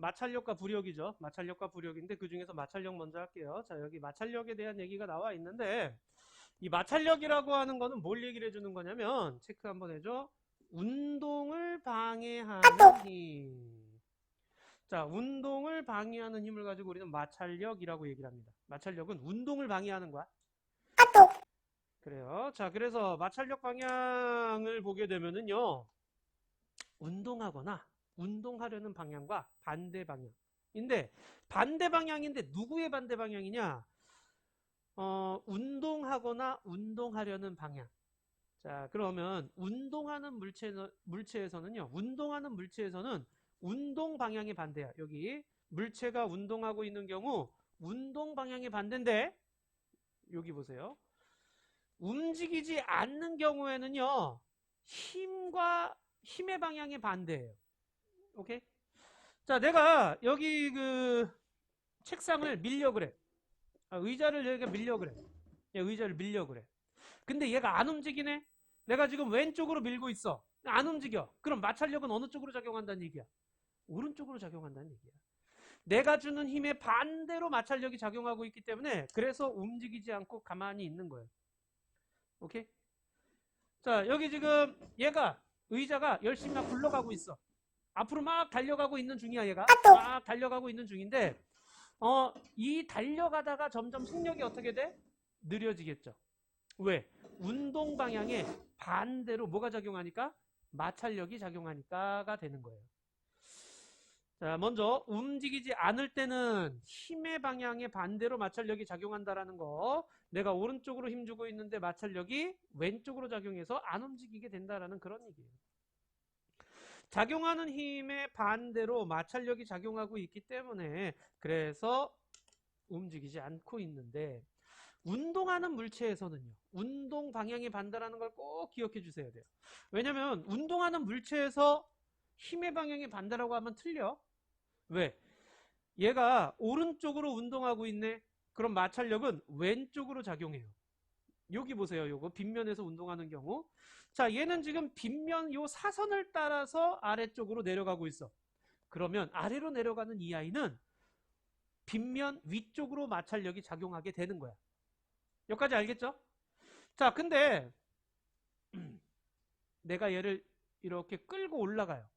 마찰력과 부력이죠. 마찰력과 부력인데 그 중에서 마찰력 먼저 할게요. 자, 여기 마찰력에 대한 얘기가 나와 있는데 이 마찰력이라고 하는 거는 뭘 얘기를 해주는 거냐면 체크 한번 해줘. 운동을 방해하는 힘. 자, 운동을 방해하는 힘을 가지고 우리는 마찰력이라고 얘기를 합니다. 마찰력은 운동을 방해하는 거야. 그래요. 자, 그래서 마찰력 방향을 보게 되면은요. 운동하거나 운동하려는 방향과 반대 방향인데 반대 방향인데 누구의 반대 방향이냐? 운동하거나 운동하려는 방향. 자, 그러면 운동하는 물체에서는요. 운동하는 물체에서는 운동 방향의 반대야. 여기 물체가 운동하고 있는 경우 운동 방향의 반대인데 여기 보세요. 움직이지 않는 경우에는요. 힘의 방향의 반대예요. 오케이? 자, 내가 여기 그 책상을 밀려 그래. 의자를 여기가 밀려 그래. 의자를 밀려 그래. 근데 얘가 안 움직이네? 내가 지금 왼쪽으로 밀고 있어. 안 움직여. 그럼 마찰력은 어느 쪽으로 작용한다는 얘기야? 오른쪽으로 작용한다는 얘기야. 내가 주는 힘에 반대로 마찰력이 작용하고 있기 때문에 그래서 움직이지 않고 가만히 있는 거예요. 오케이? 자, 여기 지금 얘가 의자가 열심히 막 굴러가고 있어. 앞으로 막 달려가고 있는 중이야, 얘가. 막 달려가고 있는 중인데 이 달려가다가 점점 속력이 어떻게 돼? 느려지겠죠. 왜? 운동 방향에 반대로 뭐가 작용하니까? 마찰력이 작용하니까가 되는 거예요. 자, 먼저 움직이지 않을 때는 힘의 방향에 반대로 마찰력이 작용한다라는 거. 내가 오른쪽으로 힘주고 있는데 마찰력이 왼쪽으로 작용해서 안 움직이게 된다라는 그런 얘기예요. 작용하는 힘에 반대로 마찰력이 작용하고 있기 때문에 그래서 움직이지 않고 있는데 운동하는 물체에서는요. 운동 방향이 반대라는 걸 꼭 기억해 주셔야 돼요. 왜냐면 운동하는 물체에서 힘의 방향이 반대라고 하면 틀려. 왜? 얘가 오른쪽으로 운동하고 있네. 그럼 마찰력은 왼쪽으로 작용해요. 여기 보세요. 요거 빗면에서 운동하는 경우. 자, 얘는 지금 빗면 요 사선을 따라서 아래쪽으로 내려가고 있어. 그러면 아래로 내려가는 이 아이는 빗면 위쪽으로 마찰력이 작용하게 되는 거야. 여기까지 알겠죠? 자, 근데 내가 얘를 이렇게 끌고 올라가요.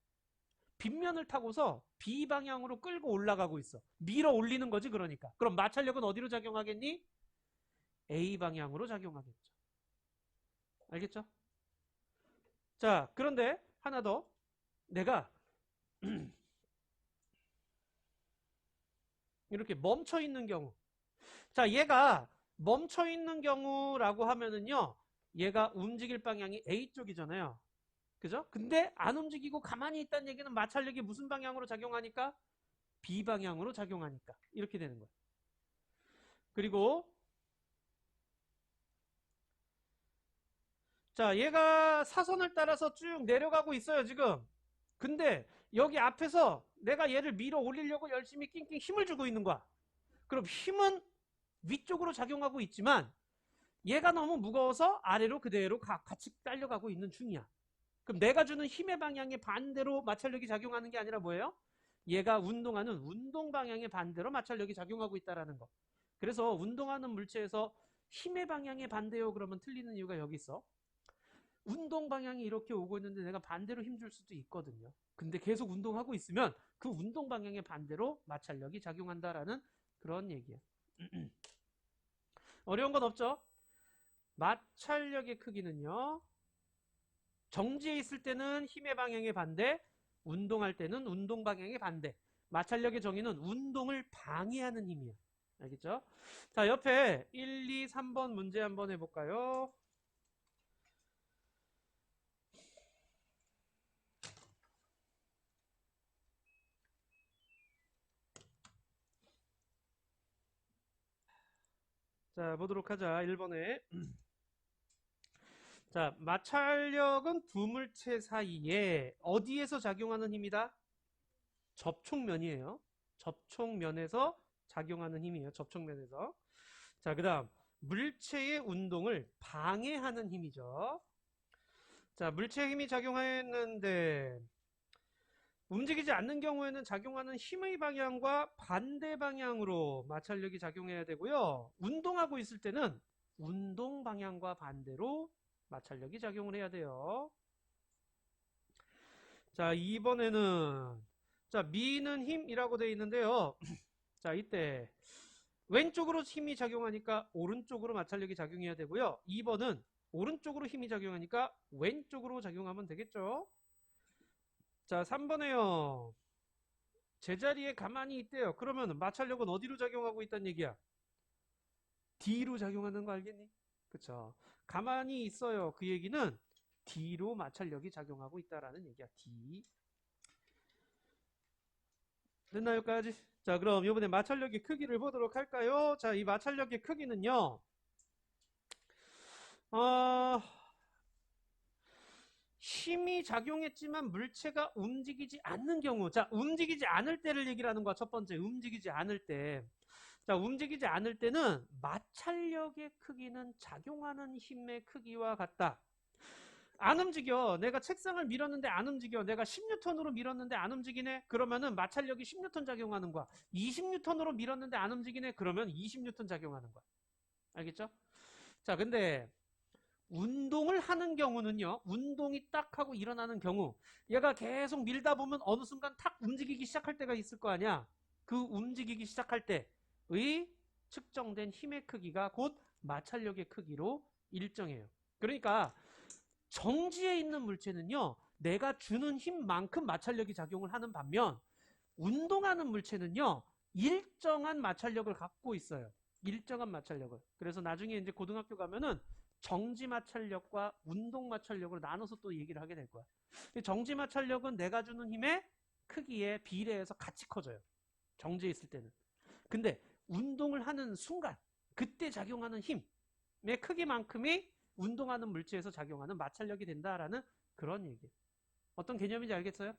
빗면을 타고서 B방향으로 끌고 올라가고 있어. 밀어 올리는 거지, 그러니까. 그럼 마찰력은 어디로 작용하겠니? A방향으로 작용하겠죠. 알겠죠? 자, 그런데 하나 더. 내가 이렇게 멈춰 있는 경우. 자, 얘가 멈춰 있는 경우라고 하면은요. 얘가 움직일 방향이 A 쪽이잖아요. 그죠? 근데 안 움직이고 가만히 있다는 얘기는 마찰력이 무슨 방향으로 작용하니까? B 방향으로 작용하니까. 이렇게 되는 거예요. 그리고 자, 얘가 사선을 따라서 쭉 내려가고 있어요, 지금. 근데 여기 앞에서 내가 얘를 밀어 올리려고 열심히 낑낑 힘을 주고 있는 거야. 그럼 힘은 위쪽으로 작용하고 있지만 얘가 너무 무거워서 아래로 그대로 같이 딸려가고 있는 중이야. 그럼 내가 주는 힘의 방향에 반대로 마찰력이 작용하는 게 아니라 뭐예요? 얘가 운동하는 운동 방향에 반대로 마찰력이 작용하고 있다는 거. 그래서 운동하는 물체에서 힘의 방향에 반대요 그러면 틀리는 이유가 여기 있어. 운동 방향이 이렇게 오고 있는데 내가 반대로 힘줄 수도 있거든요. 근데 계속 운동하고 있으면 그 운동 방향의 반대로 마찰력이 작용한다라는 그런 얘기야. 어려운 건 없죠? 마찰력의 크기는요. 정지해 있을 때는 힘의 방향의 반대, 운동할 때는 운동 방향의 반대. 마찰력의 정의는 운동을 방해하는 힘이야. 알겠죠? 자, 옆에 1, 2, 3번 문제 한번 해볼까요? 자, 보도록 하자. 1번에. 자, 마찰력은 두 물체 사이에 어디에서 작용하는 힘이다? 접촉면이에요. 접촉면에서 작용하는 힘이에요. 접촉면에서. 자, 그 다음 물체의 운동을 방해하는 힘이죠. 자, 물체의 힘이 작용했는데 움직이지 않는 경우에는 작용하는 힘의 방향과 반대 방향으로 마찰력이 작용해야 되고요. 운동하고 있을 때는 운동 방향과 반대로 마찰력이 작용을 해야 돼요. 자, 이번에는 자, 미는 힘이라고 되어 있는데요. 자, 이때 왼쪽으로 힘이 작용하니까 오른쪽으로 마찰력이 작용해야 되고요. 2번은 오른쪽으로 힘이 작용하니까 왼쪽으로 작용하면 되겠죠. 자, 3번에요. 제자리에 가만히 있대요. 그러면 마찰력은 어디로 작용하고 있다는 얘기야? D로 작용하는 거 알겠니? 그쵸? 가만히 있어요. 그 얘기는 D로 마찰력이 작용하고 있다라는 얘기야. D. 됐나요, 여기까지? 자, 그럼 이번에 마찰력의 크기를 보도록 할까요? 자, 이 마찰력의 크기는요. 힘이 작용했지만 물체가 움직이지 않는 경우. 자, 움직이지 않을 때를 얘기를 하는 거야. 첫 번째, 움직이지 않을 때. 자, 움직이지 않을 때는 마찰력의 크기는 작용하는 힘의 크기와 같다. 안 움직여. 내가 책상을 밀었는데 안 움직여. 내가 10N으로 밀었는데 안 움직이네. 그러면은 마찰력이 10N 작용하는 거야. 20N으로 밀었는데 안 움직이네. 그러면 20N 작용하는 거야. 알겠죠? 자, 근데 운동을 하는 경우는요. 운동이 딱 하고 일어나는 경우 얘가 계속 밀다 보면 어느 순간 탁 움직이기 시작할 때가 있을 거 아니야. 그 움직이기 시작할 때의 측정된 힘의 크기가 곧 마찰력의 크기로 일정해요. 그러니까 정지해 있는 물체는요. 내가 주는 힘만큼 마찰력이 작용을 하는 반면 운동하는 물체는요. 일정한 마찰력을 갖고 있어요. 일정한 마찰력을. 그래서 나중에 이제 고등학교 가면은 정지 마찰력과 운동 마찰력으로 나눠서 또 얘기를 하게 될 거야. 정지 마찰력은 내가 주는 힘의 크기에 비례해서 같이 커져요. 정지해 있을 때는. 근데 운동을 하는 순간 그때 작용하는 힘의 크기만큼이 운동하는 물체에서 작용하는 마찰력이 된다라는 그런 얘기예요. 어떤 개념인지 알겠어요?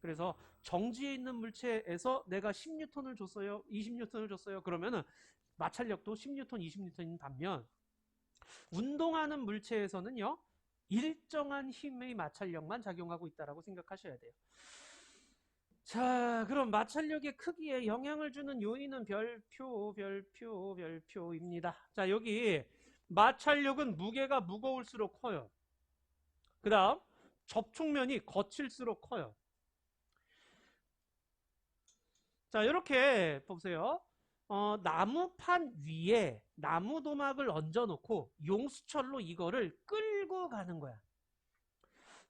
그래서 정지해 있는 물체에서 내가 10N을 줬어요. 20N을 줬어요. 그러면은 마찰력도 10N, 20N인 반면 운동하는 물체에서는요. 일정한 힘의 마찰력만 작용하고 있다고 생각하셔야 돼요. 자, 그럼 마찰력의 크기에 영향을 주는 요인은 별표입니다. 자, 여기 마찰력은 무게가 무거울수록 커요. 그 다음 접촉면이 거칠수록 커요. 자, 이렇게 보세요. 나무판 위에 나무 도막을 얹어놓고 용수철로 이거를 끌고 가는 거야.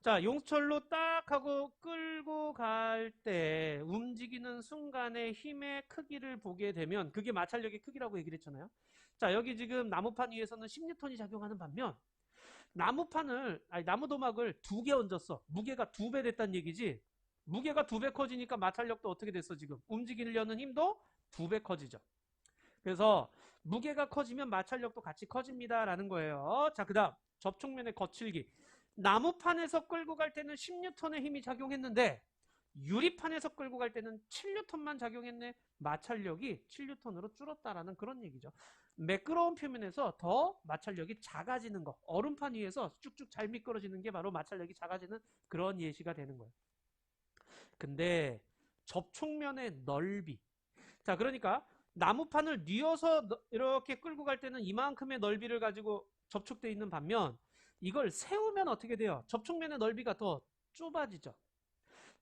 자, 용수철로 딱 하고 끌고 갈 때 움직이는 순간의 힘의 크기를 보게 되면 그게 마찰력의 크기라고 얘기를 했잖아요. 자, 여기 지금 나무판 위에서는 10N이 작용하는 반면 나무 도막을 2개 얹었어. 무게가 2배 됐다는 얘기지. 무게가 2배 커지니까 마찰력도 어떻게 됐어 지금? 움직이려는 힘도 2배 커지죠. 그래서 무게가 커지면 마찰력도 같이 커집니다라는 거예요. 자, 그 다음 접촉면의 거칠기. 나무판에서 끌고 갈 때는 10N의 힘이 작용했는데 유리판에서 끌고 갈 때는 7N만 작용했네. 마찰력이 7N으로 줄었다라는 그런 얘기죠. 매끄러운 표면에서 더 마찰력이 작아지는 거. 얼음판 위에서 쭉쭉 잘 미끄러지는 게 바로 마찰력이 작아지는 그런 예시가 되는 거예요. 근데 접촉면의 넓이. 자, 그러니까 나무판을 뉘어서 이렇게 끌고 갈 때는 이만큼의 넓이를 가지고 접촉되어 있는 반면 이걸 세우면 어떻게 돼요? 접촉면의 넓이가 더 좁아지죠.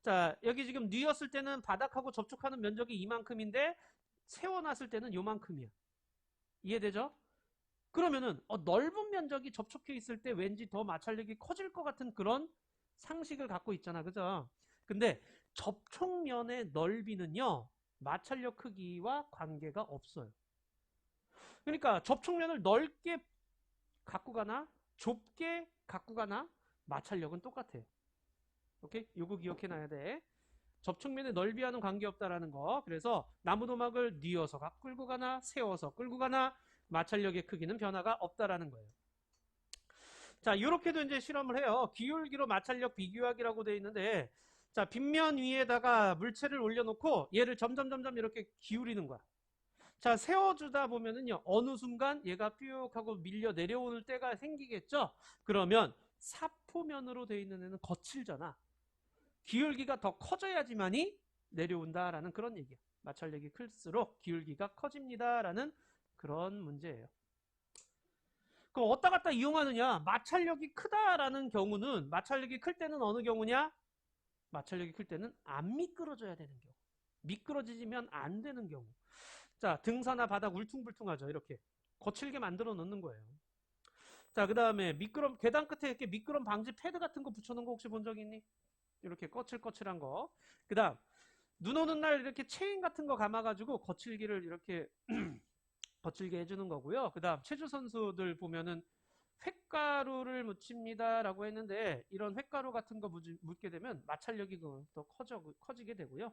자, 여기 지금 뉘었을 때는 바닥하고 접촉하는 면적이 이만큼인데 세워놨을 때는 요만큼이야. 이해되죠? 그러면은 넓은 면적이 접촉해 있을 때 왠지 더 마찰력이 커질 것 같은 그런 상식을 갖고 있잖아. 그죠? 근데 접촉면의 넓이는요. 마찰력 크기와 관계가 없어요. 그러니까 접촉면을 넓게 갖고 가나 좁게 갖고 가나 마찰력은 똑같아요. 오케이? 요거 기억해 놔야 돼. 접촉면의 넓이와는 관계없다라는 거. 그래서 나무도막을 뉘어서 끌고 가나 세워서 끌고 가나 마찰력의 크기는 변화가 없다라는 거예요. 자, 이렇게도 이제 실험을 해요. 기울기로 마찰력 비교하기라고 되어 있는데, 자, 빗면 위에다가 물체를 올려놓고 얘를 점점 이렇게 기울이는 거야. 자, 세워주다 보면은요, 어느 순간 얘가 뾰 하고 밀려 내려오는 때가 생기겠죠? 그러면 사포면으로 되어 있는 애는 거칠잖아. 기울기가 더 커져야지만이 내려온다라는 그런 얘기야. 마찰력이 클수록 기울기가 커집니다라는 그런 문제예요. 그럼 어디다 갖다 이용하느냐? 마찰력이 크다라는 경우는 마찰력이 클 때는 어느 경우냐? 마찰력이 클 때는 안 미끄러져야 되는 경우. 미끄러지면 안 되는 경우. 자, 등사나 바닥 울퉁불퉁하죠. 이렇게 거칠게 만들어 놓는 거예요. 자, 그 다음에 미끄럼, 계단 끝에 이렇게 미끄럼 방지 패드 같은 거 붙여놓은 거 혹시 본 적 있니? 이렇게 거칠거칠한 거. 그 다음, 눈 오는 날 이렇게 체인 같은 거 감아가지고 거칠기를 이렇게 거칠게 해주는 거고요. 그 다음, 체조 선수들 보면은 횟가루를 묻힙니다라고 했는데, 이런 횟가루 같은 거 묻게 되면 마찰력이 더 커지게 되고요.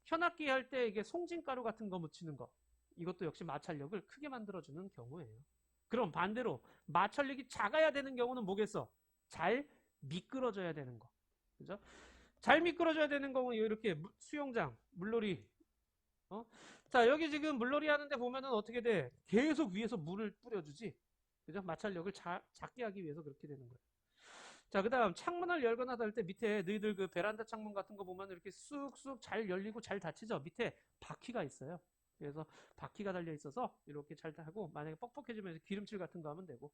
현악기 할 때 이게 송진가루 같은 거 묻히는 거. 이것도 역시 마찰력을 크게 만들어주는 경우예요. 그럼 반대로 마찰력이 작아야 되는 경우는 뭐겠어? 잘 미끄러져야 되는 거. 그죠? 잘 미끄러져야 되는 경우는 이렇게 수영장, 물놀이. 자, 여기 지금 물놀이 하는데 보면은 어떻게 돼? 계속 위에서 물을 뿌려주지. 그죠? 마찰력을 작게 하기 위해서 그렇게 되는 거예요. 자, 그 다음 창문을 열거나 닫을 때 밑에 너희들 그 베란다 창문 같은 거 보면 이렇게 쑥쑥 잘 열리고 잘 닫히죠? 밑에 바퀴가 있어요. 그래서 바퀴가 달려 있어서 이렇게 잘 하고, 만약에 뻑뻑해지면 기름칠 같은 거 하면 되고,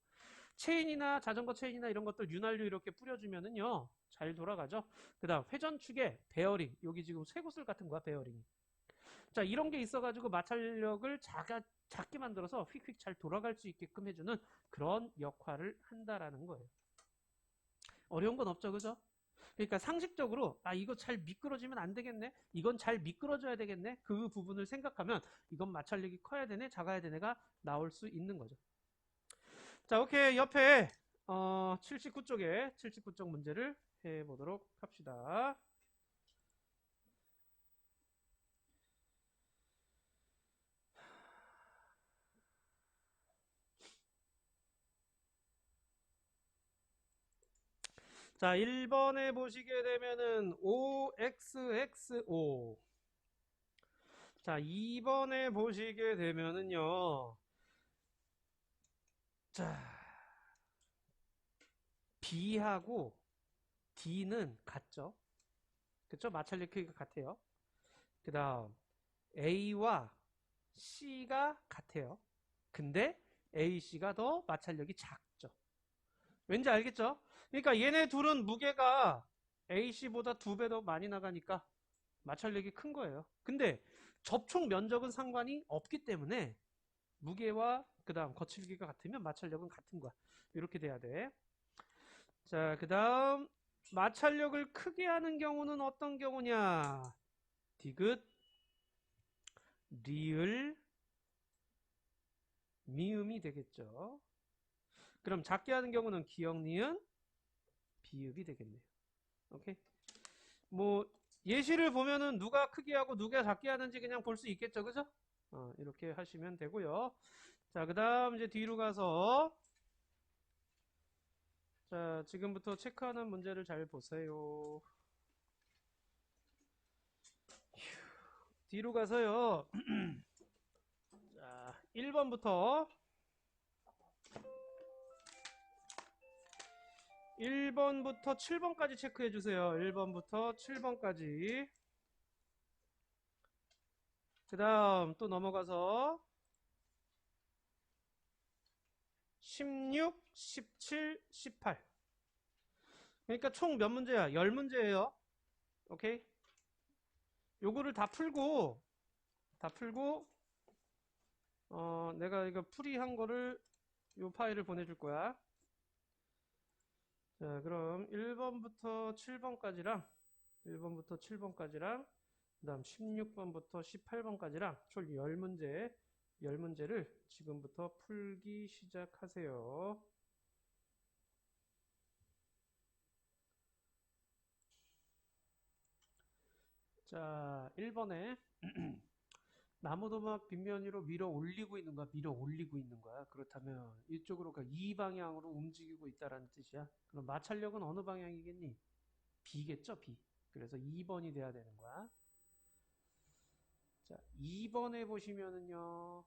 체인이나 자전거 체인이나 이런 것들 윤활유 이렇게 뿌려주면은요 잘 돌아가죠. 그 다음 회전축에 베어링, 여기 지금 쇠구슬 같은 거야, 베어링이. 자, 이런 게 있어가지고 마찰력을 작게 만들어서 휙휙 잘 돌아갈 수 있게끔 해주는 그런 역할을 한다라는 거예요. 어려운 건 없죠, 그죠? 그러니까 상식적으로 이거 잘 미끄러지면 안 되겠네, 이건 잘 미끄러져야 되겠네, 그 부분을 생각하면 이건 마찰력이 커야 되네, 작아야 되네가 나올 수 있는 거죠. 자, 오케이. 옆에 79쪽에 79쪽 문제를 해보도록 합시다. 자, 1번에 보시게 되면은 OXXO. 자, 2번에 보시게 되면은요. 자, B하고 D는 같죠? 그쵸? 마찰력 크기가 같아요. 그 다음 A와 C가 같아요. 근데 AC가 더 마찰력이 작죠. 왠지 알겠죠? 그러니까 얘네 둘은 무게가 AC보다 2배 더 많이 나가니까 마찰력이 큰 거예요. 근데 접촉 면적은 상관이 없기 때문에 무게와 그 다음 거칠기가 같으면 마찰력은 같은 거야. 이렇게 돼야 돼. 자, 그 다음 마찰력을 크게 하는 경우는 어떤 경우냐? 디귿, 리을, 미음이 되겠죠. 그럼 작게 하는 경우는 기역, 니은, 비읍이 되겠네요. 오케이. 뭐 예시를 보면은 누가 크게 하고 누가 작게 하는지 그냥 볼 수 있겠죠, 그죠? 이렇게 하시면 되고요. 자, 그 다음 이제 뒤로 가서, 자, 지금부터 체크하는 문제를 잘 보세요. 뒤로 가서요. 자, 1번부터 7번까지 체크해 주세요. 1번부터 7번까지. 그 다음 또 넘어가서 16, 17, 18. 그러니까 총 몇 문제야? 10문제예요. 오케이? 요거를 다 풀고 내가 이거 풀이한 거를 요 파일을 보내줄 거야. 자, 그럼 1번부터 7번까지랑 그 다음 16번부터 18번까지랑 총 10문제를 지금부터 풀기 시작하세요. 자, 1번에 나무도막 빗면 위로 밀어 올리고 있는 거야. 그렇다면 이쪽으로 이 방향으로 움직이고 있다라는 뜻이야. 그럼 마찰력은 어느 방향이겠니? B겠죠, B. 그래서 2번이 돼야 되는 거야. 자, 2번에 보시면은요.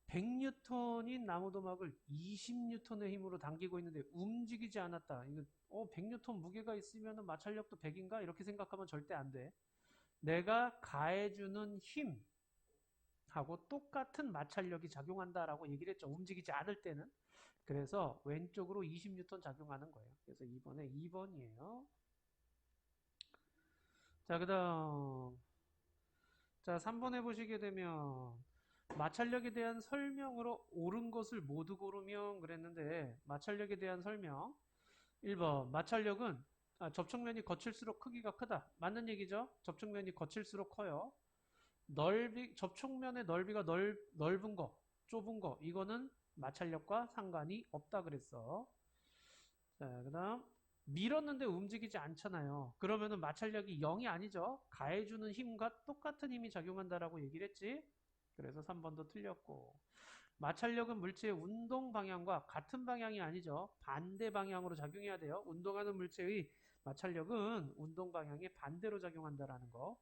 100N인 나무도막을 20N의 힘으로 당기고 있는데 움직이지 않았다. 이거 100N 무게가 있으면 마찰력도 100인가? 이렇게 생각하면 절대 안 돼. 내가 가해주는 힘하고 똑같은 마찰력이 작용한다라고 얘기를 했죠. 움직이지 않을 때는. 그래서 왼쪽으로 20N 작용하는 거예요. 그래서 2번에 2번이에요. 자, 그 다음. 자, 3번에 보시게 되면 마찰력에 대한 설명으로 옳은 것을 모두 고르면 그랬는데 마찰력에 대한 설명 1번 마찰력은 접촉면이 거칠수록 크기가 크다. 맞는 얘기죠? 접촉면이 거칠수록 커요. 접촉면의 넓이가 넓은 거, 좁은 거 이거는 마찰력과 상관이 없다 그랬어. 자, 그 다음 밀었는데 움직이지 않잖아요. 그러면은 마찰력이 0이 아니죠. 가해주는 힘과 똑같은 힘이 작용한다라고 얘기를 했지. 그래서 3번도 틀렸고 마찰력은 물체의 운동 방향과 같은 방향이 아니죠. 반대 방향으로 작용해야 돼요. 운동하는 물체의 마찰력은 운동 방향에 반대로 작용한다라는 거.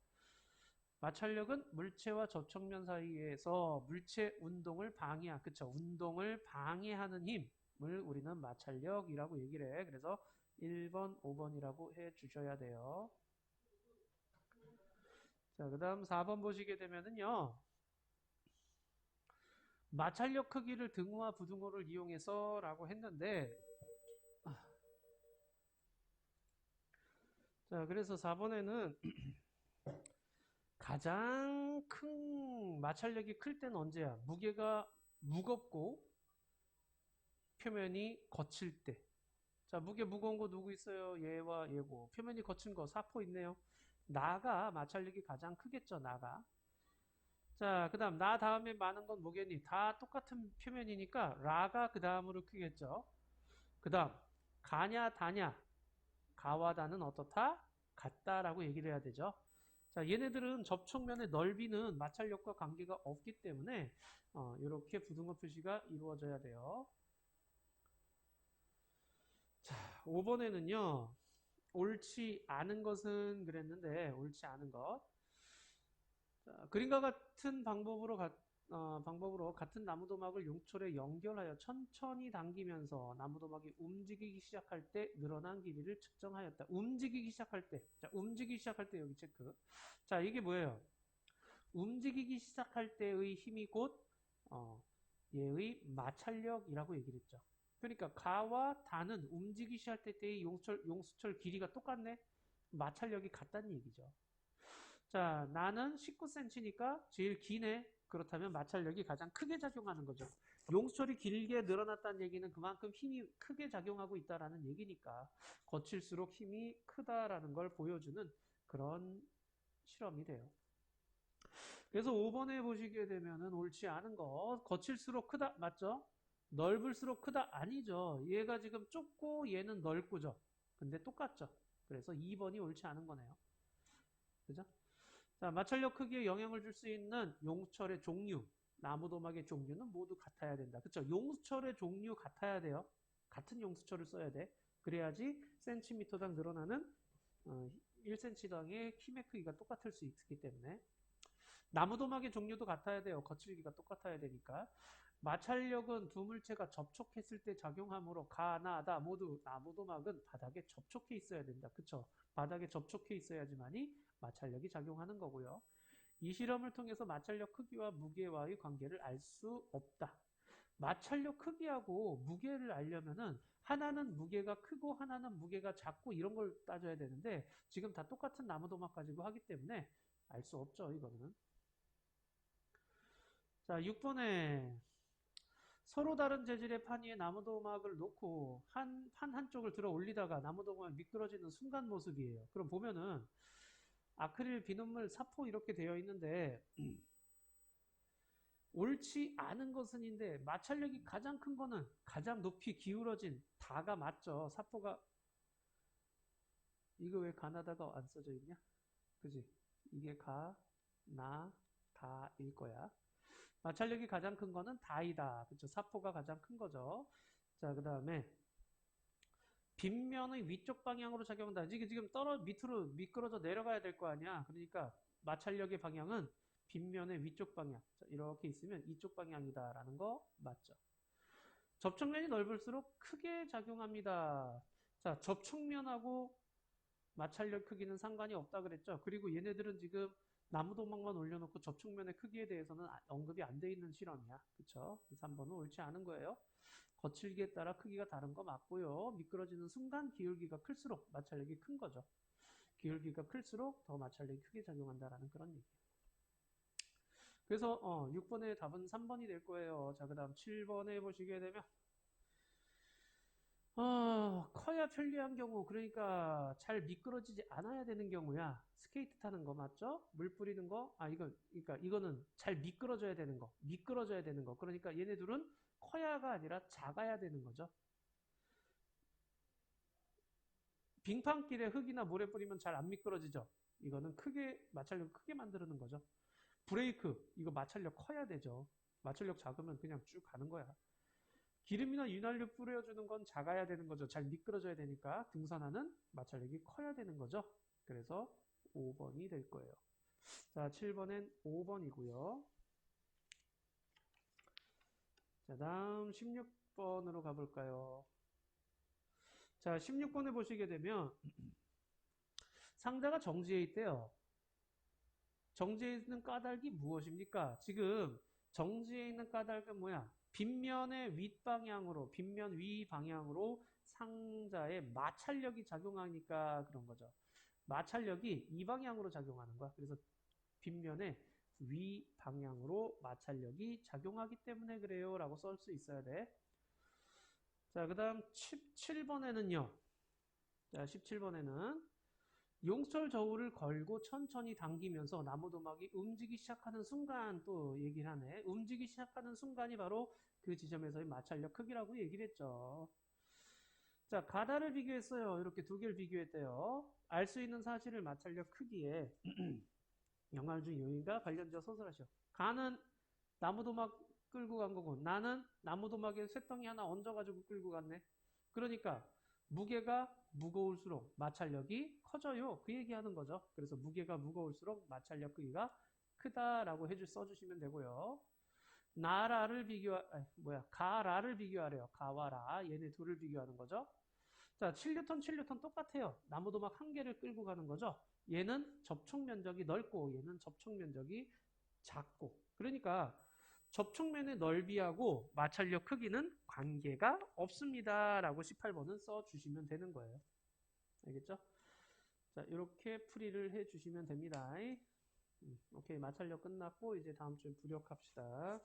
마찰력은 물체와 접촉면 사이에서 물체 운동을 그쵸? 운동을 방해하는 힘을 우리는 마찰력이라고 얘기를 해. 그래서 1번, 5번이라고 해 주셔야 돼요. 자, 그 다음 4번 보시게 되면은요. 마찰력 크기를 등호와 부등호를 이용해서 라고 했는데 자, 그래서 4번에는 가장 큰 마찰력이 클 때는 언제야? 무게가 무겁고 표면이 거칠 때. 자, 무게 무거운 거 누구 있어요? 얘와 얘고. 표면이 거친 거 사포 있네요. 나가 마찰력이 가장 크겠죠, 나가. 자, 그 다음 나 다음에 많은 건 뭐겠니? 다 똑같은 표면이니까 라가 그 다음으로 크겠죠. 그 다음 가냐 다냐 가와 다는 어떻다? 같다라고 얘기를 해야 되죠. 자, 얘네들은 접촉면의 넓이는 마찰력과 관계가 없기 때문에 이렇게 부등호 표시가 이루어져야 돼요. 자, 5번에는요. 옳지 않은 것은 그랬는데 옳지 않은 것. 자, 그림과 같은 방법으로 같은 나무도막을 용철에 연결하여 천천히 당기면서 나무도막이 움직이기 시작할 때 늘어난 길이를 측정하였다. 움직이기 시작할 때. 자, 움직이기 시작할 때 여기 체크. 자, 이게 뭐예요? 움직이기 시작할 때의 힘이 곧 얘의 마찰력이라고 얘기를 했죠. 그러니까 가와 다는 움직이기 시작할 때의 용수철 길이가 똑같네. 마찰력이 같다는 얘기죠. 자, 나는 19cm니까 제일 기네. 그렇다면 마찰력이 가장 크게 작용하는 거죠. 용수철이 길게 늘어났다는 얘기는 그만큼 힘이 크게 작용하고 있다라는 얘기니까 거칠수록 힘이 크다라는 걸 보여주는 그런 실험이 돼요. 그래서 5번에 보시게 되면은 옳지 않은 거 거칠수록 크다 맞죠? 넓을수록 크다 아니죠. 얘가 지금 좁고 얘는 넓고죠. 근데 똑같죠. 그래서 2번이 옳지 않은 거네요. 그죠? 자, 마찰력 크기에 영향을 줄 수 있는 용수철의 종류, 나무도막의 종류는 모두 같아야 된다. 그쵸? 용수철의 종류 같아야 돼요. 같은 용수철을 써야 돼. 그래야지 센티미터당 늘어나는 1cm당의 힘의 크기가 똑같을 수 있기 때문에 나무도막의 종류도 같아야 돼요. 거칠기가 똑같아야 되니까. 마찰력은 두 물체가 접촉했을 때 작용하므로 가나다 모두 나무도막은 바닥에 접촉해 있어야 된다. 그쵸? 바닥에 접촉해 있어야지만이 마찰력이 작용하는 거고요. 이 실험을 통해서 마찰력 크기와 무게와의 관계를 알 수 없다. 마찰력 크기하고 무게를 알려면은 하나는 무게가 크고 하나는 무게가 작고 이런 걸 따져야 되는데 지금 다 똑같은 나무도막 가지고 하기 때문에 알 수 없죠, 이거는. 자, 6번에 서로 다른 재질의 판 위에 나무도막을 놓고 판 한쪽을 들어 올리다가 나무도막이 미끄러지는 순간 모습이에요. 그럼 보면은 아크릴, 비눗물, 사포 이렇게 되어 있는데 옳지 않은 것은인데 마찰력이 가장 큰 거는 가장 높이 기울어진 다가 맞죠. 사포가 이거 왜 가나다가 안 써져 있냐? 그지? 이게 가, 나, 다일 거야. 마찰력이 가장 큰 거는 다이다. 그쵸? 사포가 가장 큰 거죠. 자, 그 다음에 빗면의 위쪽 방향으로 작용한다. 이게 지금 밑으로 미끄러져 내려가야 될 거 아니야. 그러니까 마찰력의 방향은 빗면의 위쪽 방향. 자, 이렇게 있으면 이쪽 방향이다라는 거 맞죠? 접촉면이 넓을수록 크게 작용합니다. 자, 접촉면하고 마찰력 크기는 상관이 없다 그랬죠? 그리고 얘네들은 지금 나무도막만 올려놓고 접촉면의 크기에 대해서는 언급이 안 돼 있는 실험이야. 그쵸? 3번은 옳지 않은 거예요. 거칠기에 따라 크기가 다른 거 맞고요. 미끄러지는 순간 기울기가 클수록 마찰력이 큰 거죠. 기울기가 클수록 더 마찰력이 크게 작용한다라는 그런 얘기예요. 그래서 6번의 답은 3번이 될 거예요. 자, 그 다음 7번에 보시게 되면 커야 편리한 경우, 그러니까 잘 미끄러지지 않아야 되는 경우야. 스케이트 타는 거 맞죠? 물 뿌리는 거, 그러니까 이거는 잘 미끄러져야 되는 거, 미끄러져야 되는 거. 그러니까 얘네 둘은 커야가 아니라 작아야 되는 거죠. 빙판길에 흙이나 모래 뿌리면 잘 안 미끄러지죠? 이거는 마찰력 크게 만드는 거죠. 브레이크, 이거 마찰력 커야 되죠. 마찰력 작으면 그냥 쭉 가는 거야. 기름이나 윤활유 뿌려주는 건 작아야 되는 거죠. 잘 미끄러져야 되니까 등산화는 마찰력이 커야 되는 거죠. 그래서 5번이 될 거예요. 자, 7번엔 5번이고요. 자, 다음 16번으로 가볼까요? 자, 16번에 보시게 되면 상자가 정지해 있대요. 정지해 있는 까닭이 무엇입니까? 지금 정지해 있는 까닭은 뭐야? 빗면의 윗방향으로, 빗면 위 방향으로 상자에 마찰력이 작용하니까 그런 거죠. 마찰력이 이 방향으로 작용하는 거야. 그래서 빗면의 위 방향으로 마찰력이 작용하기 때문에 그래요. 라고 쓸 수 있어야 돼. 자, 그 다음 17번에는요. 자, 17번에는 용철 저울을 걸고 천천히 당기면서 나무도막이 움직이기 시작하는 순간 또 얘기를 하네. 움직이기 시작하는 순간이 바로 그 지점에서의 마찰력 크기라고 얘기를 했죠. 자, 가다를 비교했어요. 이렇게 두 개를 비교했대요. 알 수 있는 사실을 마찰력 크기에 영알중 요인과 관련지어 서술하시오. 가는 나무도막 끌고 간 거고 나는 나무도막에 쇳덩이 하나 얹어가지고 끌고 갔네. 그러니까 무게가 무거울수록 마찰력이 커져요. 그 얘기하는 거죠. 그래서 무게가 무거울수록 마찰력 크기가 크다라고 써주시면 되고요. 가라를 비교하래요. 가와 라. 얘네 둘을 비교하는 거죠. 자, 7뉴턴, 7뉴턴 똑같아요. 나무도막 한 개를 끌고 가는 거죠. 얘는 접촉 면적이 넓고 얘는 접촉 면적이 작고. 그러니까 접촉면의 넓이하고 마찰력 크기는 관계가 없습니다. 라고 18번은 써주시면 되는 거예요. 알겠죠? 자, 이렇게 풀이를 해주시면 됩니다. 오케이, 마찰력 끝났고 이제 다음 주에 부력합시다.